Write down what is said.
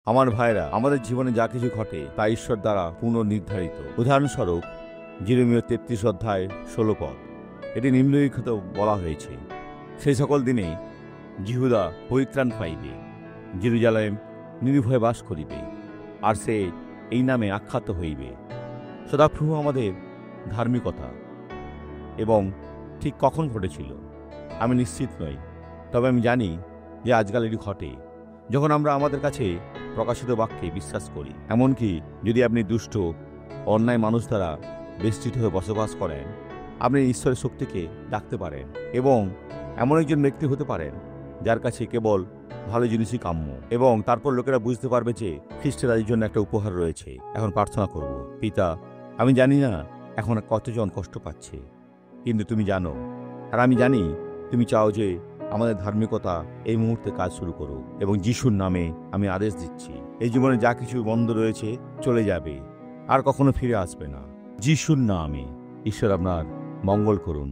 আমার ভাইরা, আমাদের জীবনে যা কিছু ঘটে তা ঈশ্বর দ্বারা পুনর্নির্ধারিত। উদাহরণস্বরূপ জিরেমীয় 33 অধ্যায় 16 পদ, এটি নিম্নলিখিত বলা হয়েছে, সেই সকল দিনে জিহুদা পরিত্রাণ পাইবে, জেরুজালেম নির্ভয়ে বাস করিবে, আর সে এই নামে আখ্যাত হইবে। সদাপ্রভু আমাদের ধার্মিকতা এবং ঠিক কখন ঘটেছিল আমি নিশ্চিত নই, তবে আমি জানি যে আজকাল এটি ঘটে যখন আমরা আমাদের কাছে প্রকাশিত বাক্যে বিশ্বাস করি। এমনকি যদি আপনি দুষ্ট অন্যায় মানুষ দ্বারা বেষ্টিত হয়ে বসবাস করেন, আপনি ঈশ্বরের শক্তিকে ডাকতে পারেন এবং এমন একজন ব্যক্তি হতে পারেন যার কাছে কেবল ভালো জিনিসই কাম্য, এবং তারপর লোকেরা বুঝতে পারবে যে খ্রিস্টের তাদের জন্য একটা উপহার রয়েছে। এখন প্রার্থনা করব। পিতা, আমি জানি না এখন কতজন কষ্ট পাচ্ছে, কিন্তু তুমি জানো, আর আমি জানি তুমি চাও যে আমাদের ধার্মিকতা এই মুহূর্তে কাজ শুরু করো, এবং যিশুর নামে আমি আদেশ দিচ্ছি, এই জীবনে যা কিছু বন্ধ রয়েছে চলে যাবে, আর কখনো ফিরে আসবে না। যিশুর নামে ঈশ্বর আপনার মঙ্গল করুন।